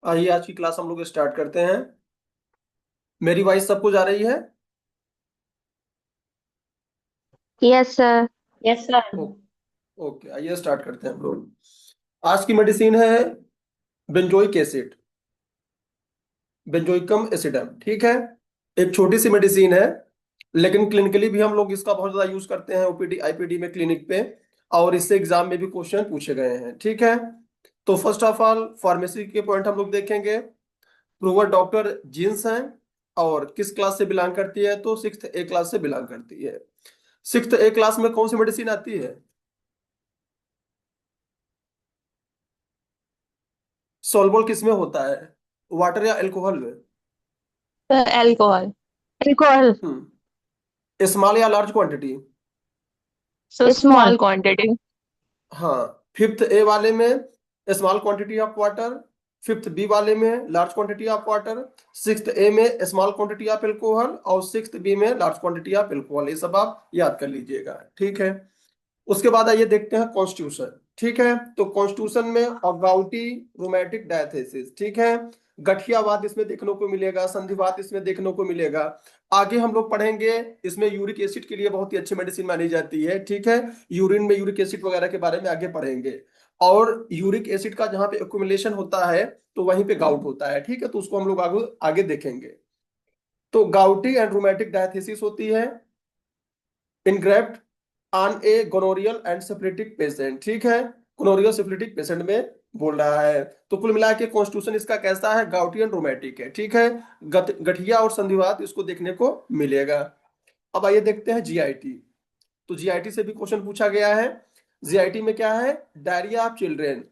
आइए आज की क्लास हम लोग स्टार्ट करते हैं। मेरी वॉइस सबको जा रही है? Yes sir. Yes sir. Oh, okay, आइए स्टार्ट करते हैं हम लोग। आज की मेडिसिन है बेंजोइक एसिड, बेंजोइकम एसिडम। ठीक है, एक छोटी सी मेडिसिन है, लेकिन क्लिनिकली भी हम लोग इसका बहुत ज्यादा यूज करते हैं, ओपीडी आईपीडी में, क्लिनिक पे। और इससे एग्जाम में भी क्वेश्चन पूछे गए हैं। ठीक है, तो फर्स्ट ऑफ ऑल फार्मेसी के पॉइंट हम लोग देखेंगे। प्रूवर डॉक्टर जींस हैं, और किस क्लास से बिलोंग करती है? तो सिक्स्थ ए क्लास से बिलोंग करती है। सिक्स्थ ए क्लास में कौन सी मेडिसिन आती है? सॉल्युबल किस में होता है, वाटर या अल्कोहल में? Sir alcohol. एल्कोहल। स्मॉल या large quantity? So small. Small quantity. हाँ, फिफ्थ ए वाले में small quantity of water, fifth B वाले में large quantity of water, sixth A में स्मॉल क्वांटिटी ऑफ एल्कोहल, और सिक्स्थ बी में लार्ज क्वांटिटी ऑफ एल्कोहल। ये सब आप याद कर लीजिएगा। ठीक है, उसके बाद आइए देखते हैं कॉन्स्टिट्यूशन। ठीक है, तो कॉन्स्टिट्यूशन में अबाउटी रोमैटिक डायथेसिस। ठीक है, गठियावाद इसमें देखने को मिलेगा, संधिवात इसमें देखने को मिलेगा। आगे हम लोग पढ़ेंगे, इसमें यूरिक एसिड के लिए बहुत ही अच्छी मेडिसिन मानी जाती है। ठीक है, यूरिन में यूरिक एसिड वगैरह के बारे में आगे पढ़ेंगे। और यूरिक एसिड का जहां पे एक्युमुलेशन होता है तो वहीं पे गाउट होता है। ठीक है, तो उसको हम लोग आगे आगे देखेंगे। तो गाउटी एंड रोमैटिक डायथेसिस होती है engrafted on a gonorrhoeal and syphilitic patient. ठीक है, गोनोरियल सिफिलिटिक पेशेंट में बोल रहा है। तो कुल मिला के कॉन्स्टिट्यूशन इसका कैसा है? गाउटी एंड रोमैटिक है। ठीक है, गठिया और संधिवात इसको देखने को मिलेगा। अब आइए देखते हैं जीआईटी। तो जीआईटी से भी क्वेश्चन पूछा गया है। जीआईटी में क्या है? Diarrhoea of children,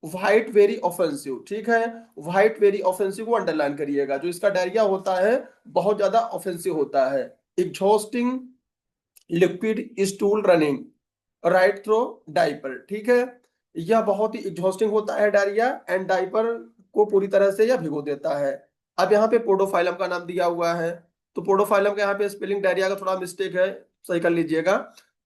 white very offensive. ठीक है, व्हाइट वेरी ऑफेंसिव को अंडरलाइन करिएगा। जो इसका डायरिया होता है बहुत ज्यादा ऑफेंसिव होता है। Exhausting liquid stool running right through diaper. ठीक है, यह बहुत ही एग्जॉस्टिंग होता है डायरिया, एंड डाइपर को पूरी तरह से यह भिगो देता है। अब यहाँ पे पोडोफाइलम का नाम दिया हुआ है, तो पोडोफाइलम का यहाँ पे स्पेलिंग डायरिया का थोड़ा मिस्टेक है, सही कर लीजिएगा।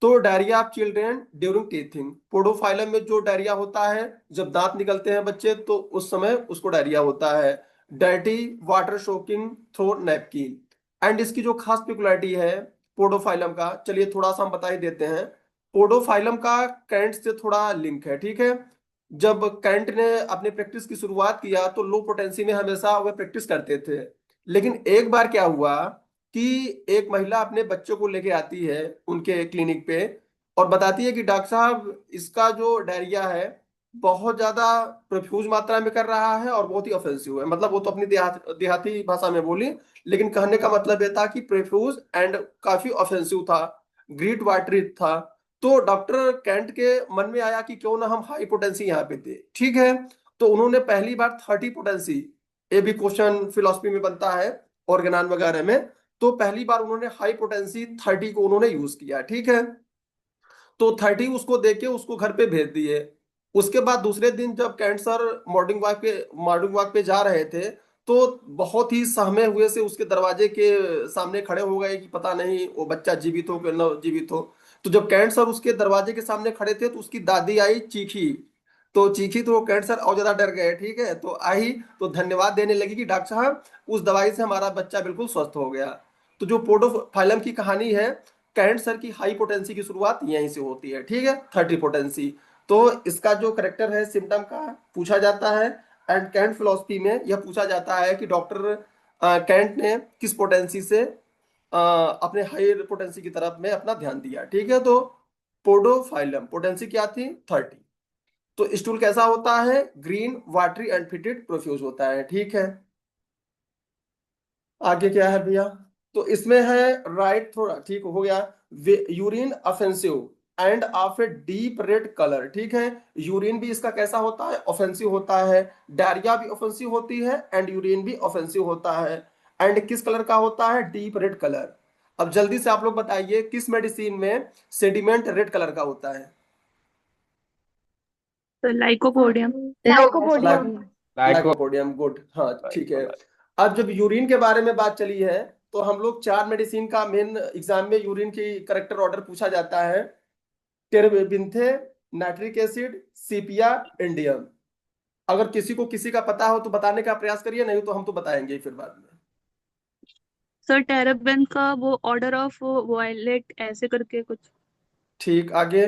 तो diarrhoea of children during teething, podophyllum में जो डायरिया होता है जब दांत निकलते हैं बच्चे तो उस समय उसको डायरिया होता है। Dirty water soaking through napkin. And इसकी जो खास पिकुलरिटी है पोडोफाइलम का, चलिए थोड़ा सा हम बता ही देते हैं। पोडोफाइलम का कैंट से थोड़ा लिंक है। ठीक है, जब कैंट ने अपने प्रैक्टिस की शुरुआत किया तो लो पोटेंसी में हमेशा वह प्रैक्टिस करते थे। लेकिन एक बार क्या हुआ कि एक महिला अपने बच्चों को लेके आती है उनके क्लिनिक पे, और बताती है कि डॉक्टर साहब इसका जो डायरिया है बहुत ज्यादा प्रोफ्यूज मात्रा में कर रहा है और बहुत ही ऑफेंसिव है। मतलब वो तो अपनी देहाती भाषा में बोली, लेकिन कहने का मतलब ये था कि प्रोफ्यूज एंड काफी ऑफेंसिव था, ग्रीट वाटरी था। तो डॉक्टर कैंट के मन में आया कि क्यों ना हम हाई पोटेंसी यहाँ पे दे। ठीक है, तो उन्होंने पहली बार 30 पोटेंसी, ये भी क्वेश्चन फिलोसफी में बनता है ऑर्गेनान वगैरह में, तो पहली बार उन्होंने हाई पोटेंसी 30 को उन्होंने यूज किया। ठीक है, तो 30 उसको देके उसको घर पे भेज दिए। उसके बाद दूसरे दिन जब कैंट सर मॉर्निंग वॉक पे जा रहे थे, तो बहुत ही सहमे हुए से उसके दरवाजे के सामने खड़े हो गए कि पता नहीं वो बच्चा जीवित हो कि न जीवित हो। तो जब कैंट सर उसके दरवाजे के सामने खड़े थे तो उसकी दादी आई, चीखी। तो चीखी तो वो कैंट सर और ज्यादा डर गए। ठीक है, तो आई तो धन्यवाद देने लगी कि डॉक्टर साहब उस दवाई से हमारा बच्चा बिल्कुल स्वस्थ हो गया। तो जो पोडोफाइलम की कहानी है, कैंट सर की हाई पोटेंसी की शुरुआत यहीं से होती है। ठीक है, 30 पोटेंसी। तो इसका जो करेक्टर है सिम्टम का पूछा जाता है, एंड कैंट फिलोसफी में यह पूछा जाता है कि डॉक्टर कैंट ने किस पोटेंसी से अपने हाई पोटेंसी की तरफ में अपना ध्यान दिया। ठीक है, तो पोडोफाइलम पोटेंसी क्या थी? 30। तो स्टूल कैसा होता है? Green watery and fitted profuse होता है। ठीक है, आगे क्या है भैया? तो इसमें है राइट थोड़ा ठीक हो गया। Urine offensive end of a deep red colour. ठीक है, यूरिन भी इसका कैसा होता है? ऑफेंसिव होता है। डायरिया भी ऑफेंसिव होती है एंड यूरिन भी ऑफेंसिव होता है। एंड किस कलर का होता है? Deep red colour. अब जल्दी से आप लोग बताइए किस मेडिसिन में सेडिमेंट रेड कलर का होता है? तो लाइकोपोडियम। लाइकोपोडियम। लाइको लाइकोपोडियम, गुड, हाँ ठीक है। लाइको अब जब यूरिन के बारे में बात चली है तो हम लोग चार मेडिसिन का मेन एग्जाम में यूरिन की करेक्टर ऑर्डर पूछा जाता है। टेरेबिंथे, नाइट्रिक एसिड, सीपिया, इंडियम। अगर किसी को किसी का पता हो तो बताने का प्रयास करिए, नहीं तो हम तो बताएंगे ही फिर बाद में। सर टेरेबिन का वो ऑर्डर ऑफ वायलेट ऐसे करके कुछ। ठीक, आगे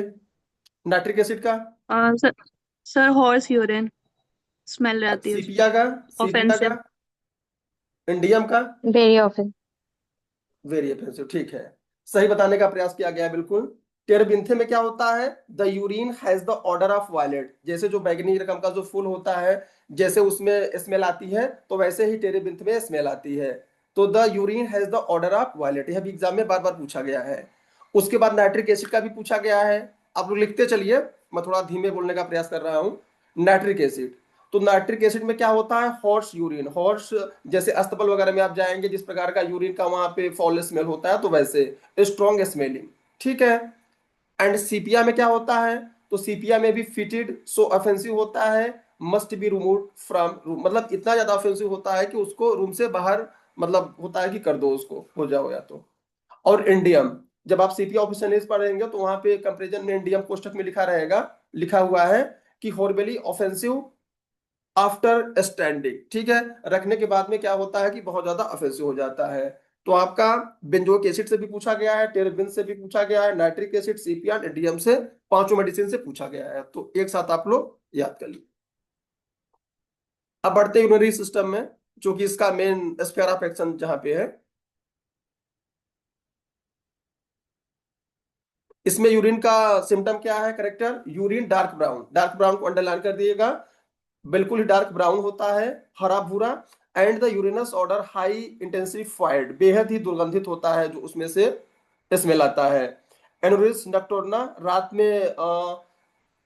नाइट्रिक एसिड का, sir sir horse urine smell रहती है उसमें। सीपिया का, सीपिया का, ऑफेंसिव। इंडियम का, वेरी ऑफन। वेरी ऑफेंसिव, ठीक है, सही बताने का प्रयास किया गया है, बिल्कुल। टेरेबिन्थे में क्या होता है, the urine has the odour of violet, जैसे जो बैगनी रकम का जो फूल होता है, जैसे उसमें स्मेल आती है, तो वैसे ही टेरेबिन्थ में स्मेल आती है। तो the urine has the odour of violet, यह भी एग्जाम में बार बार पूछा गया है। उसके बाद नाइट्रिक एसिड का भी पूछा गया है। आप लोग लिखते चलिए, मैं थोड़ा धीमे बोलने का प्रयास कर रहा हूँ। नाइट्रिक एसिड, तो नाइट्रिक एसिड में क्या होता है, हॉर्स यूरिन, हॉर्स जैसे अस्तबल वगैरह में आप जाएंगे, जिस प्रकार का यूरिन का वहां पे फॉल स्मेल होता है, तो वैसे स्ट्रॉन्ग स्मेलिंग, ठीक है। एंड सीपिया में क्या होता है, तो सीपिया में भी फिटेड सो ऑफेंसिव होता है, must be remove from room, मतलब इतना ज्यादा ऑफेंसिव होता है कि उसको रूम से बाहर, मतलब होता है कि कर दो उसको, हो जाओ या तो। और इंडियम, जब आप सीपिया ऑफिशियलीज पढ़ेंगे तो वहां पे कंपेरिजन में इंडियम कोष्टक में लिखा रहेगा, लिखा हुआ है कि हॉर्बेली ऑफेंसिव आफ्टर स्टैंडिंग, ठीक है, रखने के बाद में क्या होता है कि बहुत ज्यादा ऑफेंसिव हो जाता है। तो आपका बेंजोइक एसिड से भी पूछा गया है, टेरेबिन से भी पूछा गया है, नाइट्रिक एसिड, सीपिया, एडीएम से, पांचों मेडिसिन से पूछा गया है, तो एक साथ आप लोग याद कर लीजिए। अब बढ़ते हैं यूरिनरी सिस्टम में, जो कि इसका मेन स्फीयर ऑफ एक्शन जहां पे है। इसमें यूरिन का सिम्टम क्या है, character, urine dark brown, dark brown को अंडरलाइन कर दिएगा, बिल्कुल ही डार्क ब्राउन होता है, हरा भूरा। And the urens order high intensified, बेहद ही दुर्गंधित होता है जो उसमें से स्मेल आता है। एनुरिस नक्टोर्ना, रात में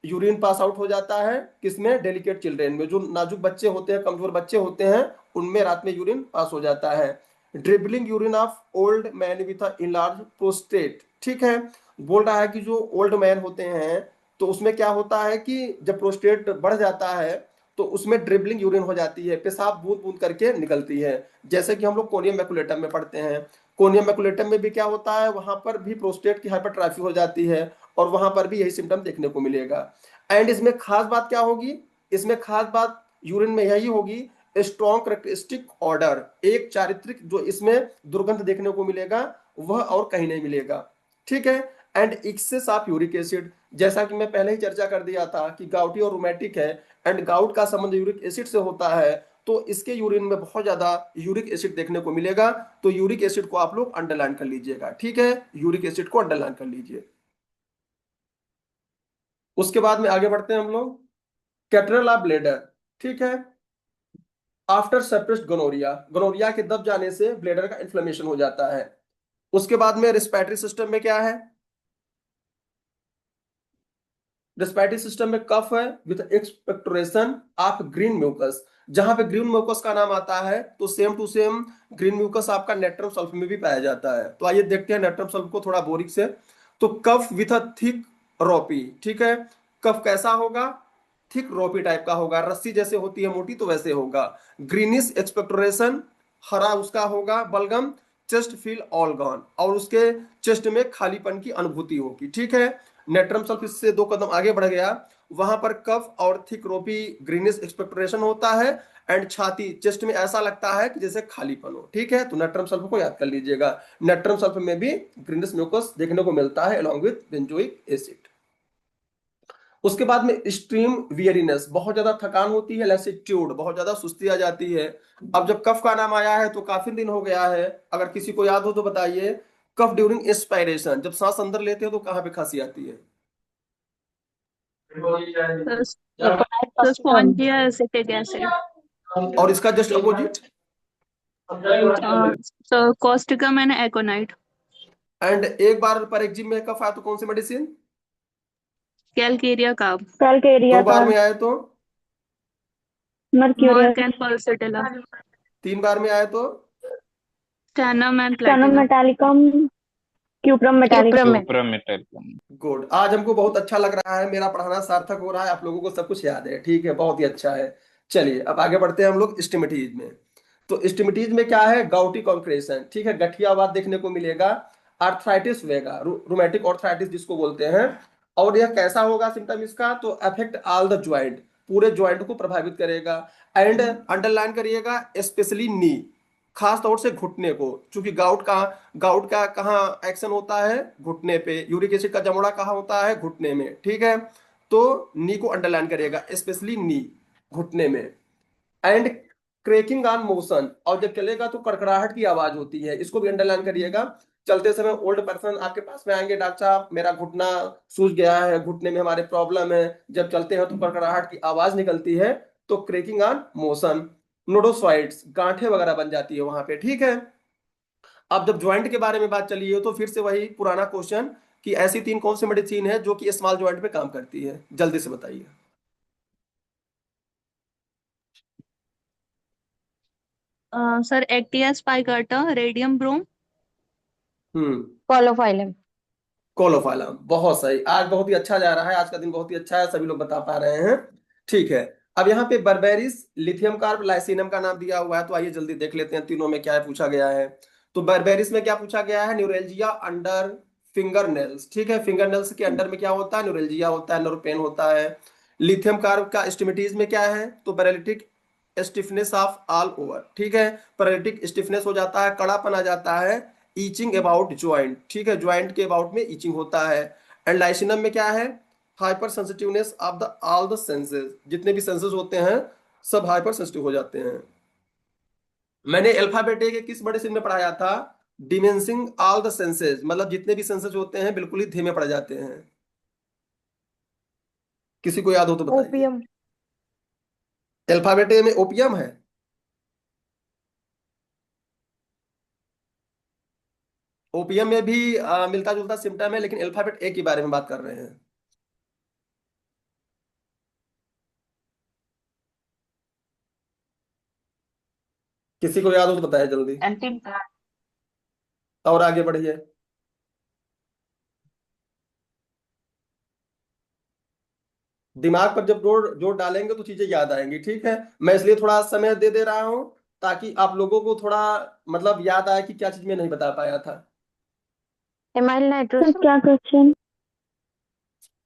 यूरिन पास आउट हो जाता है, किसमें, डेलिकेट चिल्ड्रेन में, जो नाजुक बच्चे होते हैं, कमजोर बच्चे होते हैं, उनमें रात में यूरिन पास हो जाता है। Dribbling urine of old man with enlarge prostate, ठीक है, बोल रहा है कि जो ओल्ड मैन होते हैं, तो उसमें क्या होता है कि जब प्रोस्टेट बढ़ जाता है तो उसमें ड्रिबलिंग यूरिन हो जाती है, पेशाब बूंद बूंद करके निकलती है, जैसे कि हम लोग कोनियम मैकुलेटम में पढ़ते हैं। कोनियम मैकुलेटम में भी क्या होता है, वहां पर भी प्रोस्टेट की हाइपरट्रॉफी हो जाती है, और वहां पर भी यही सिम्टम देखने को मिलेगा। एंड इसमें खास बात क्या होगी, इसमें खास बात यूरिन में यही होगी, स्ट्रॉन्ग करेक्टरिस्टिक ऑर्डर, एक चारित्रिक जो इसमें दुर्गंध देखने को मिलेगा, वह और कहीं नहीं मिलेगा, ठीक है। And excess of uric acid, जैसा कि मैं पहले ही चर्चा कर दिया था कि गाउटी और रोमैटिक है, एंड गाउट का संबंध यूरिक एसिड से होता है, तो इसके यूरिन में बहुत ज्यादा यूरिक एसिड देखने को मिलेगा। तो यूरिक एसिड को आप लोग अंडरलाइन कर लीजिएगा, ठीक है, यूरिक एसिड को अंडरलाइन कर लीजिए। उसके बाद में आगे बढ़ते हैं हम लोग, कैटरल ऑफ ब्लेडर, ठीक है, आफ्टर सप्रेस्ड गोनोरिया, गोनोरिया के दब जाने से ब्लेडर का इन्फ्लेमेशन हो जाता है। उसके बाद में रिस्पिरेटरी सिस्टम में क्या है, रिस्पिरेटरी सिस्टम में कफ है with expectoration of green mucus, जहां पे ग्रीन म्यूकस का नाम आता है, तो same to same green mucus आपका नेट्रम सल्फ में भी पाया जाता है। तो आइए देखते हैं नेट्रम सल्फ को थोड़ा बोरिक से। तो कफ विथ अ थिक रोपी, ठीक है, कफ कैसा होगा, थिक रोपी टाइप का होगा, रस्सी जैसे होती है मोटी, तो वैसे होगा। ग्रीनिश एक्सपेक्टोरेशन, हरा उसका होगा बलगम, चेस्ट फील ऑल गॉन, और उसके चेस्ट में खालीपन की अनुभूति होगी, ठीक है। नेट्रम सल्फ इससे दो कदम आगे बढ़ गया, वहां पर कफ और थिक रोपी ग्रीनिश एक्सपेक्टोरेशन होता है, एंड छाती चेस्ट में ऐसा लगता है कि जैसे खालीपन हो, ठीक है। तो नेट्रम सल्फ को याद कर लीजिएगा, नेट्रम सल्फ में भी ग्रीनिश म्यूकस देखने को मिलता है along with बेंजोइक एसिड। उसके बाद में एक्सट्रीम वियरीनेस, बहुत ज्यादा थकान होती है, लैसिट्यूड, बहुत ज्यादा सुस्ती आ जाती है। अब जब कफ का नाम आया है तो काफी दिन हो गया है, अगर किसी को याद हो तो बताइए, कफ ड्यूरिंग एक्सपायरेशन, जब सांस अंदर लेते हो तो कहाँ पे खांसी आती है, सर स्पॉन्जिया एसिटिक एसिड। और इसका just opposite, sir causticum and aconite. And एक बार पर एक्जिम में कफ आया तो कौन सी मेडिसिन, कैलकेरिया का। कैलकेरिया दो का। बार में आए तो, मर्क्यूरियल। मॉर्क and pulsatilla. तीन बार में आए तो, stannum and stannum platinum. Metallicum. Cuprum metallicum. Cuprum metal. Good, आज हमको बहुत अच्छा लग रहा है, मेरा पढ़ाना सार्थक हो रहा है, आप लोगों को सब कुछ याद है, ठीक है, बहुत ही अच्छा है। चलिए अब आगे बढ़ते हैं हम लोग स्टिमिटीज में। तो स्टिमिटीज में क्या है, गाउटी कॉन्क्रेशन, ठीक है, गठियावाद देखने को मिलेगा, आर्थराइटिस वेगा, रूमेटिक आर्थराइटिस जिसको बोलते हैं। और यह कैसा होगा सिम्टम इसका, तो अफेक्ट ऑल द ज्वाइंट, पूरे ज्वाइंट को प्रभावित करेगा। एंड अंडरलाइन करिएगा स्पेशली नी, खास तौर से घुटने को, क्योंकि गाउट का कहाँ एक्शन होता है, घुटने पे। यूरिक एसिड का जमोड़ा कहाँ होता है, घुटने में, ठीक है। तो नी को अंडरलाइन करिएगा, स्पेशली नी, घुटने में। एंड क्रेकिंग ऑन मोशन, और जब चलेगा तो कड़कड़ाहट की आवाज होती है, इसको भी अंडरलाइन करिएगा। चलते समय ओल्ड पर्सन आपके पास में आएंगे, डॉक्टर साहब मेरा घुटना सूज गया है, घुटने में हमारे प्रॉब्लम है, जब चलते हैं तो कड़कड़ाहट की आवाज निकलती है, तो क्रेकिंग ऑन मोशन। नोडोसाइट्स, गांठें वगैरह बन जाती है वहां पे, ठीक है। अब जब ज्वाइंट के बारे में बात चली है तो फिर से वही पुराना क्वेश्चन कि ऐसी तीन कौन सी मेडिसिन है जो कि स्मॉल ज्वाइंट पे काम करती है, जल्दी से बताइए। Sir एक्टियस पाइकाटा, radium ब्रोम। हम्म। क्लोफाइलम। कोलोफालम, बहुत सही। आज बहुत ही अच्छा जा रहा है, आज का दिन बहुत ही अच्छा है, सभी लोग बता पा रहे हैं। ठीक है, अब यहाँ पे बर्बेरिस, लिथियम कार्ब, लाइसिनम का नाम दिया हुआ है, तो आइए जल्दी देख लेते हैं तीनों में क्या है पूछा गया है। तो बर्बेरिस में क्या पूछा गया है, न्यूरेल्जिया अंडर फिंगर नेल्स, ठीक है। फिंगर नेल्स के अंडर में क्या होता है, न्यूरेल्जिया होता है, नर्व पेन होता है। लिथियम कार्ब का स्टिमेटीज में क्या है, तो paralytic stiffness of all over, ठीक है। पैरालिटिक स्टिफनेस हो जाता है, कड़ापन आ जाता है, ईचिंग अबाउट ज्वाइंट, ठीक है, ज्वाइंट के अबाउट में ईचिंग होता है। एंड लाइसिनम में क्या है, hyper sensitiveness of the all the senses, जितने भी सेंसेस होते हैं सब हाइपर सेंसिटिव हो जाते हैं। मैंने अल्फाबेट ए के किस मेडिसिन में पढ़ाया था, डिमेंसिंग ऑल द सेंसेस, मतलब जितने भी सेंसेस होते हैं बिल्कुल ही धीमे पड़ जाते हैं। किसी को याद हो तो बताइए। ओपियम। अल्फाबेट ए में ओपियम है। ओपियम में भी मिलता जुलता सिम्टम है, लेकिन अल्फाबेट ए के बारे में बात कर रहे हैं। किसी को याद हो तो बताया जल्दी, अंतिम। और आगे बढ़िए। दिमाग पर जब जोर जोर डालेंगे तो चीजें याद आएंगी, ठीक है। मैं इसलिए थोड़ा समय दे दे रहा हूं ताकि आप लोगों को थोड़ा मतलब याद आए कि क्या चीज मैं नहीं बता पाया था। Amyl sir nitrosum. क्या क्वेश्चन?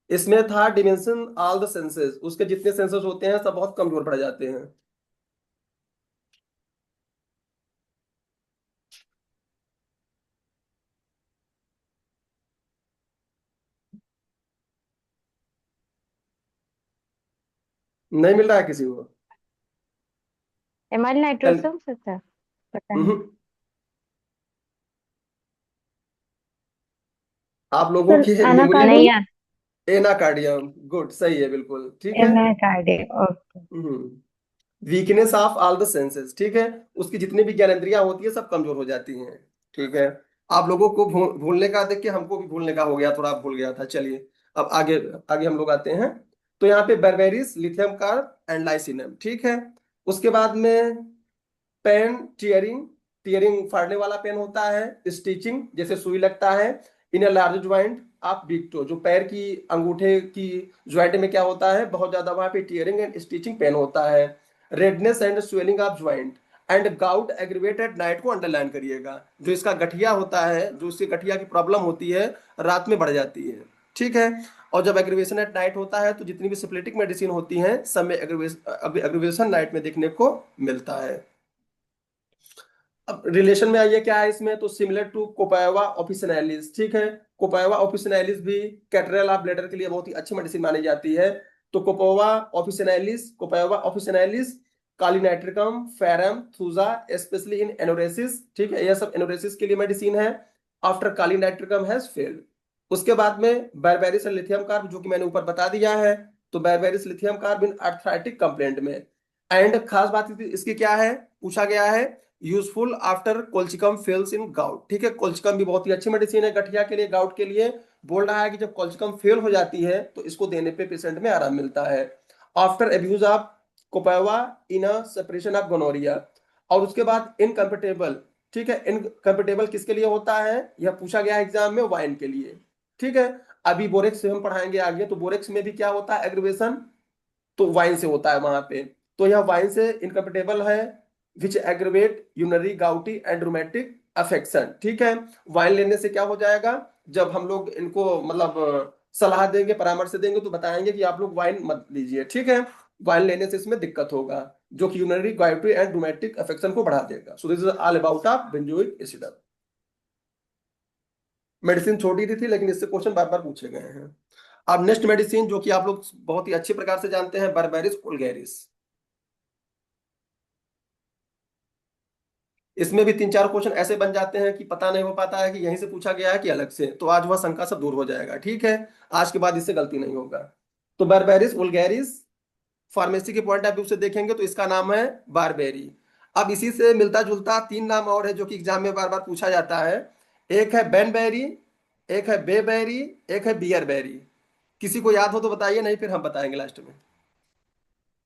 इसमें था डिमेंशन ऑल द सेंसेस, उसके जितने सेंसेस होते हैं सब बहुत कमजोर पड़ जाते हैं। नहीं मिल रहा है किसी को। एमाइल चल। नाइट्रोसम सर था, पता नहीं। हम्म, आप लोगों सर की मेमोरी नहीं एनाकार्डियम। यार। एनाकार्डियम, गुड, सही है, बिल्कुल ठीक है। Anacardium, okay. Weakness of all the senses, ठीक है, उसकी जितनी भी ज्ञानेंद्रियां होती है सब कमजोर हो जाती हैं, ठीक है। आप लोगों को भूलने का देख के हमको भी भूलने का हो गया, थोड़ा भूल गया था। चलिए अब आगे आगे हम लोग आते हैं। तो यहाँ पे बर्बेरिस, लिथियम कार्ब एंड लाइसिनम, ठीक है। उसके बाद में पेन टीयरिंग, टीयरिंग फाड़ने वाला पेन होता है। स्टिचिंग, जैसे सुई लगता है। इन लार्ज ज्वाइंट आप बिग टो, जो पैर की अंगूठे की ज्वाइंट में क्या होता है, बहुत ज्यादा वहां पे टीयरिंग एंड स्टिचिंग पेन होता है। Redness and swelling of joint and gout aggravated night को अंडरलाइन करिएगा। जो इसका गठिया होता है, जो इसकी गठिया की प्रॉब्लम होती है, रात में बढ़ जाती है, ठीक है। और जब एग्रीवेशन एट नाइट होता है तो जितनी भी सिप्लेटिक मेडिसिन होती हैं सब में एग्रीवेशन नाइट में देखने को मिलता है। अब रिलेशन में आइए क्या है इसमें, तो सिमिलर टू कोपायवा ऑफिसिनालिस, ठीक है। कोपायवा ऑफिसिनालिस भी कैटरल ऑफ ब्लैडर के लिए बहुत ही अच्छी मेडिसिन मानी जाती है। तो copaiva officinalis, kali nitricum, ferrum, thuja, specially in enuresis, ठीक है, यह सब एनोरेसिस के लिए मेडिसिन है। After kali nitricum has failed. उसके बाद में बारबेरिस और लिथियम कार्ब, जो कि मैंने ऊपर बता दिया है। तो बारबेरिस लिथियम कार्ब इन आर्थराइटिक कंप्लेंट में। एंड खास बात इसकी क्या है, पूछा गया है, यूजफुल आफ्टर कोल्चिकम फेल्स इन गाउट, ठीक है। कोल्चिकम भी बहुत ही अच्छी मेडिसिन है गठिया के लिए, गाउट के लिए। बोल रहा है कि जब कोल्चिकम फेल हो जाती है तो इसको देने पे पेशेंट में आराम मिलता है। After abuse of copaiva in separation of gonorrhoea. और उसके बाद इनकम्पेटेबल, ठीक है। इनकम्पेटेबल किसके लिए होता है, यह पूछा गया एग्जाम में, वाइन के लिए, ठीक है। अभी बोरेक्स से हम पढ़ाएंगे आगे, तो बोरेक्स में भी क्या होता है एग्रीवेशन, तो वाइन से होता है वहां पे। तो यह वाइन से इनकम्पेटेबल है, which aggravate urinary gouty and rheumatic affection, ठीक है। वाइन लेने से क्या हो जाएगा, जब हम लोग इनको मतलब सलाह देंगे, परामर्श देंगे, तो बताएंगे कि आप लोग वाइन मत लीजिए, ठीक है। वाइन लेने से इसमें दिक्कत होगा, जो कि यूरिनरी गायट्री एंड रूमेटिक अफेक्शन को बढ़ा देगा। सो this is all about of benzoic acid. Medicine छोटी थी लेकिन इससे क्वेश्चन बार बार पूछे गए हैं। अब नेक्स्ट मेडिसिन जो कि आप लोग बहुत ही अच्छे प्रकार से जानते हैं, बर्बेरिस वुल्गैरिस। इसमें भी 3-4 क्वेश्चन ऐसे बन जाते हैं कि पता नहीं हो पाता है कि यहीं से पूछा गया है कि अलग से, तो आज वह शंका सब दूर हो जाएगा। ठीक है, आज के बाद इससे गलती नहीं होगा। तो बर्बेरिस वुल्गैरिस फार्मेसी के पॉइंट ऑफ व्यू से देखेंगे तो इसका नाम है बारबेरी। अब इसी से मिलता जुलता 3 नाम और है जो कि एग्जाम में बार बार पूछा जाता है। एक है बैनबेरी, एक है बेबेरी, एक है बियरबेरी। किसी को याद हो तो बताइए, नहीं फिर हम बताएंगे लास्ट में।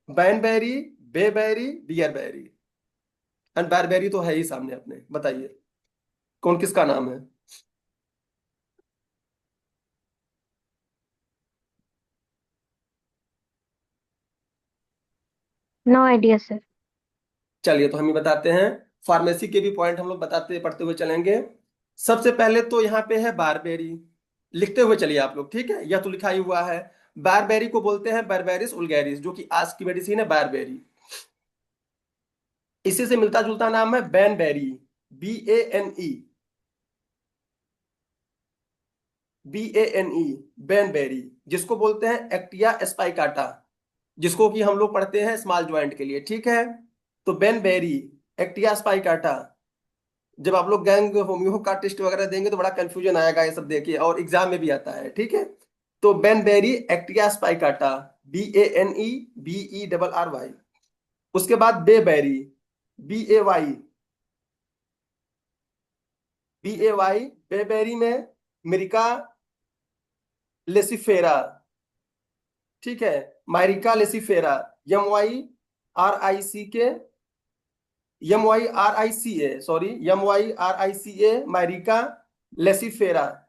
बैनबेरी, बेबेरी, बियरबेरी एंड बारबेरी तो है ही सामने अपने। बताइए कौन किसका नाम है। No idea sir. चलिए तो हम ही बताते हैं, फार्मेसी के भी पॉइंट हम लोग बताते पढ़ते हुए चलेंगे। सबसे पहले तो यहाँ पे है बारबेरी, लिखते हुए चलिए आप लोग, ठीक है, यह तो लिखा ही हुआ है। बारबेरी को बोलते हैं बर्बेरिस उल्गैरिस, जो कि आज की मेडिसिन है बारबेरी। इसी से मिलता जुलता नाम है बैनबेरी, BANE, BANE, बैनबेरी, जिसको बोलते हैं एक्टिया स्पाइकाटा, जिसको कि हम लोग पढ़ते हैं स्मॉल ज्वाइंट के लिए। ठीक है, तो बैनबेरी, एक्टिया स्पाइकाटा। जब आप लोग गैंग होम्यो का टेस्ट वगैरह देंगे तो बड़ा कंफ्यूजन आएगा ये सब देखिए, और एग्जाम में भी आता है। ठीक है, तो बेनबेरी एक्टिया स्पाइकाटा, BANEBERRY। उसके बाद बेबेरी, BAY, BAY, बेबेरी में मिरिका लेसिफेरा। ठीक है, माइरिका लेसिफेरा, MYRICK, MYRICA, सॉरी, MYRICA, माइरिका लेसिफेरा।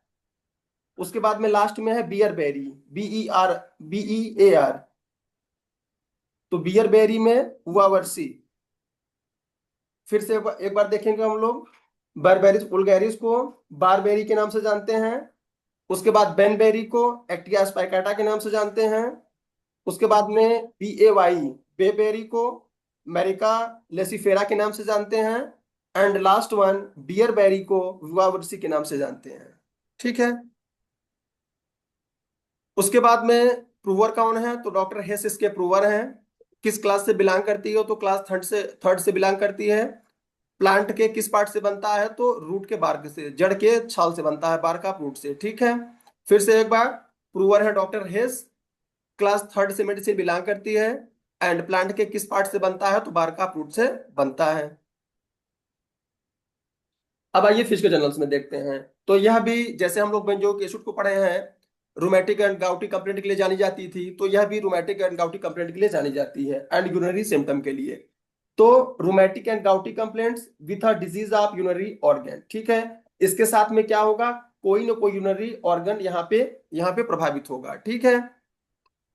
उसके बाद में लास्ट में है बियरबेरी, BER, तो बियरबेरी में वावर्सी। फिर से एक बार देखेंगे हम लोग, बर्बेरिस वुल्गैरिस को बारबेरी के नाम से जानते हैं। उसके बाद बेनबेरी को एक्टिया स्पाइकाटा के नाम से जानते हैं। उसके बाद में BAY, बेबेरी को मेरिका लेसिफेरा के नाम से जानते हैं। एंड लास्ट वन बियरबेरी को वावर्सी के नाम से जानते हैं। ठीक है, उसके बाद में प्रूवर कौन है, तो डॉक्टर हेस इसके प्रूवर हैं। किस क्लास से बिलोंग करती है, तो क्लास थर्ड से बिलोंग करती है। प्लांट के किस पार्ट से बनता है, तो रूट के बार्क से, जड़ के छाल से बनता है, बार्क ऑफ रूट से। ठीक है, फिर से एक बार, प्रूवर है डॉक्टर हेस, क्लास थर्ड से मेडिसिन बिलोंग करती है, एंड प्लांट के किस पार्ट से बनता है, तो बार्क ऑफ रूट से बनता है। अब आइए फिश के जनरल्स में देखते हैं। तो यह भी जैसे हम लोग बेंजोइक एसिड को पढ़े हैं, रूमेटिक एंड गाउटी कंप्लेंट के लिए जानी जाती थी, तो यह भी रूमेटिक एंड गाउटी कंप्लेंट के लिए जानी जाती है, एंड यूरिनरी सिम्टम के लिए। तो rheumatic and gouty complaints with a disease of urinary organ. ठीक है, इसके साथ में क्या होगा, कोई ना कोई यूरिनरी ऑर्गन यहाँ पे प्रभावित होगा। ठीक है,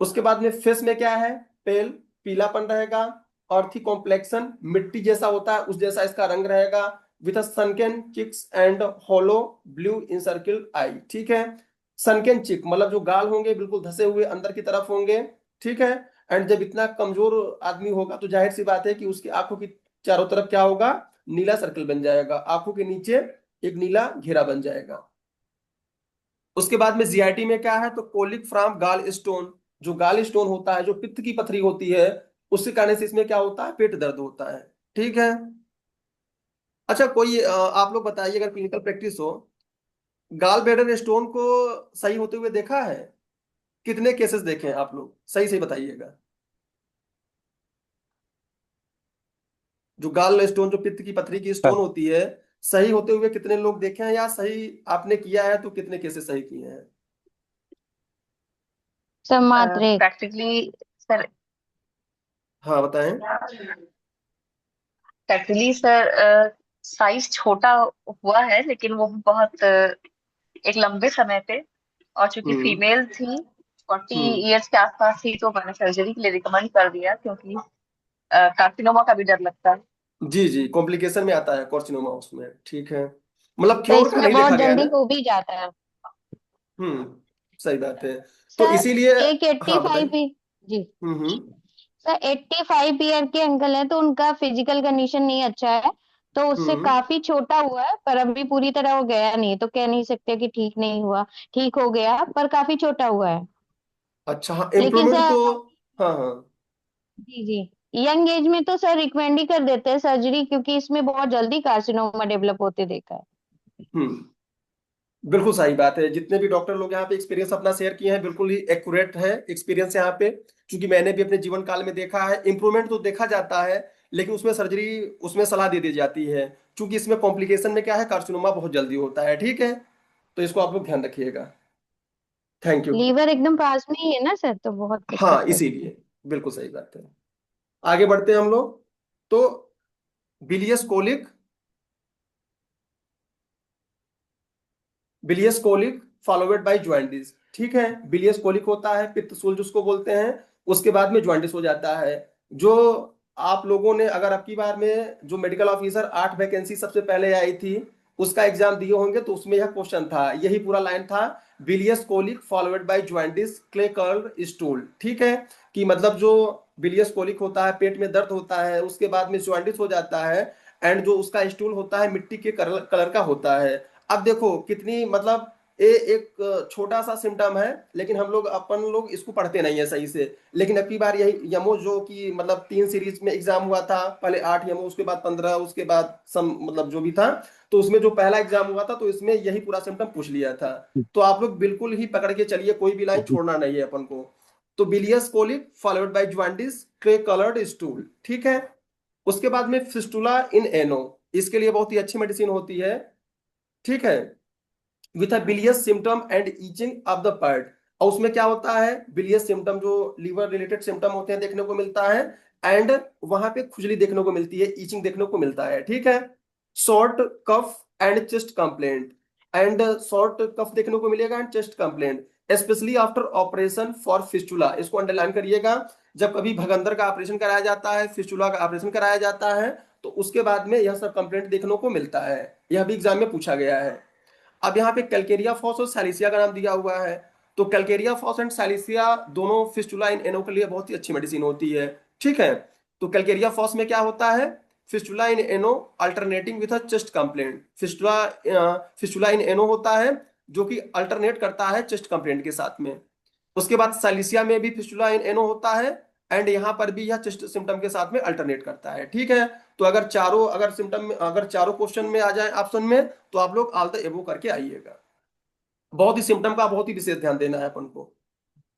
उसके बाद में फेस में क्या है, पेल, पीलापन रहेगा। अर्थी कॉम्प्लेक्शन, मिट्टी जैसा होता है उस जैसा इसका रंग रहेगा। With sunken cheeks and hollow blue encircled eye. ठीक है, सनकेन चिक मतलब जो गाल होंगे बिल्कुल धसे हुए अंदर की तरफ होंगे। ठीक है, एंड जब इतना कमजोर आदमी होगा तो जाहिर सी बात है कि उसकी आंखों की चारों तरफ क्या होगा, नीला सर्कल बन जाएगा, आंखों के नीचे एक नीला घेरा बन जाएगा। उसके बाद में जीआईटी में क्या है, तो कोलिक फ्रॉम गाल स्टोन, जो गाल स्टोन होता है, जो पित्त की पथरी होती है, उसके कारण से इसमें क्या होता है, पेट दर्द होता है। ठीक है, अच्छा कोई आप लोग बताइए, अगर क्लिनिकल प्रैक्टिस हो, गाल ब्लैडर स्टोन को सही होते हुए देखा है, कितने केसेस देखे हैं आप लोग, सही सही बताइएगा। जो गाल स्टोन, जो पित्त की पथरी की स्टोन होती है, सही होते हुए कितने लोग देखे हैं, या सही आपने किया है तो कितने केसेस सही किए हैं। सर मात्र एक। प्रैक्टिकली सर, हाँ बताएं। प्रैक्टिकली सर साइज छोटा हुआ है, लेकिन वो भी बहुत एक लंबे समय पे, और चूंकि हम्म फीमेल थी, 40 हम्म इयर्स के आसपास थी, तो मैंने सर्जरी के लिए रिकमेंड कर दिया, क्योंकि कार्सिनोमा का भी डर लगता है। जी जी, कॉम्प्लिकेशन में आता है कार्सिनोमा उसमें। ठीक है, मतलब तो क्योर का इसमें नहीं बहुत देखा गया जल्दी ना। हो भी जाता है। सही बात है। तो सर इसीलिए, एक एट्टी हाँ बताइए। फाइव भी। जी। हम्म। सर 85 ईयर के अंकल हैं, तो उनका फिजिकल कंडीशन नहीं अच्छा है, तो उससे काफी छोटा हुआ है, पर अभी पूरी तरह वो गया नहीं, तो कह नहीं सकते कि ठीक नहीं हुआ, ठीक हो गया, पर काफी छोटा हुआ है। अच्छा, हाँ, लेकिन इम्प्रूवमेंट सर, तो। हाँ हाँ। जी जी, यंग एज में तो सर रिकमेंड ही कर देते हैं सर्जरी, क्योंकि इसमें बहुत जल्दी कार्सिनोमा डेवलप होते देखा है। हम्म। बिल्कुल सही बात है। जितने भी डॉक्टर लोग यहाँ पे एक्सपीरियंस अपना शेयर किए हैं, बिल्कुल ही एक्यूरेट है एक्सपीरियंस यहाँ पे। क्योंकि मैंने भी अपने जीवन काल में देखा है, इम्प्रूवमेंट तो देखा जाता है, लेकिन उसमें सर्जरी, उसमें सलाह दे दी जाती है। क्योंकि इसमें कॉम्प्लिकेशन में क्या है, कार्सिनोमा बहुत जल्दी होता है। ठीक है, तो इसको आप लोग ध्यान रखिएगा। Thank you. लीवर एकदम पास में ही है ना सर, तो बहुत हाँ, दिक्कत है। इसीलिए बिल्कुल सही बात है। आगे बढ़ते हैं हम लोग। तो bilious colic, बिलियस colic followed by ज्वाइंटिस। ठीक है, बिलियस कोलिक होता है, पित्त सूल जिसको बोलते हैं, उसके बाद में ज्वाइंटिस हो जाता है। जो आप लोगों ने अगर अब की बार में जो मेडिकल ऑफिसर 8 वैकेंसी सबसे पहले आई थी, उसका एग्जाम दिए होंगे, तो उसमें यह क्वेश्चन था, यही पूरा लाइन था, bilious colic followed by jaundice clay coloured stool. ठीक है, कि मतलब जो बिलियस कोलिक होता है, पेट में दर्द होता है, उसके बाद में ज्वाइंटिस हो जाता है, एंड जो उसका स्टूल होता है मिट्टी के कलर का होता है। अब देखो कितनी मतलब ये एक छोटा सा सिम्टम है, लेकिन हम लोग अपन लोग इसको पढ़ते नहीं है सही से। लेकिन अब की बार यही यमो जो कि मतलब 3 सीरीज में एग्जाम हुआ था, पहले 8 यमो, उसके बाद 15, उसके बाद सम मतलब जो भी था, तो उसमें जो पहला एग्जाम हुआ था, तो इसमें यही पूरा सिम्टम पूछ लिया था। तो आप लोग बिल्कुल ही पकड़ के चलिए, कोई भी लाइन छोड़ना नहीं है अपन को। तो bilious colic followed by jaundice clay coloured stool. ठीक है, उसके बाद में फिस्टुला इन एनो, इसके लिए बहुत ही अच्छी मेडिसिन होती है। ठीक है, with a bilious symptom and itching of the part. और उसमें क्या होता है, बिलियस सिम्टम जो लीवर रिलेटेड सिम्टम होते हैं देखने को मिलता है, एंड वहां पे खुजली देखने को मिलती है, ईचिंग देखने को मिलता है। ठीक है, short cough and chest complaint, and short cough देखने को मिलेगा and chest complaint, specially after operation for fistula. इसको अंडरलाइन करिएगा, जब कभी भगंदर का ऑपरेशन कराया जाता है, फिस्टुला का ऑपरेशन कराया जाता है, तो उसके बाद में यह सब कंप्लेंट देखने को मिलता है। यह भी एग्जाम में पूछा गया है। अब यहाँ पे कैलकेरिया फॉस और सैलिसिया का नाम दिया हुआ है। तो कैलकेरिया फॉस एंड सैलिसिया दोनों फिस्टुला इन एनो के लिए बहुत ही अच्छी मेडिसिन होती है। ठीक है, तो कैलकेरिया फॉस में क्या होता है, fistula in ano alternating with a chest complaint. Fistula in ano होता है जो कि अल्टरनेट करता है चेस्ट कंप्लेंट के साथ में। उसके बाद सैलिसिया में भी फिस्टुला इन एनो होता है, एंड यहाँ पर भी यह चेस्ट सिम्टम के साथ में अल्टरनेट करता है। ठीक है, तो अगर चारों, अगर सिम्टम में, अगर चारों क्वेश्चन में आ जाए ऑप्शन में, तो आप लोग ऑल द एबो करके आइएगा। बहुत ही सिम्टम का बहुत ही विशेष ध्यान देना है अपन को।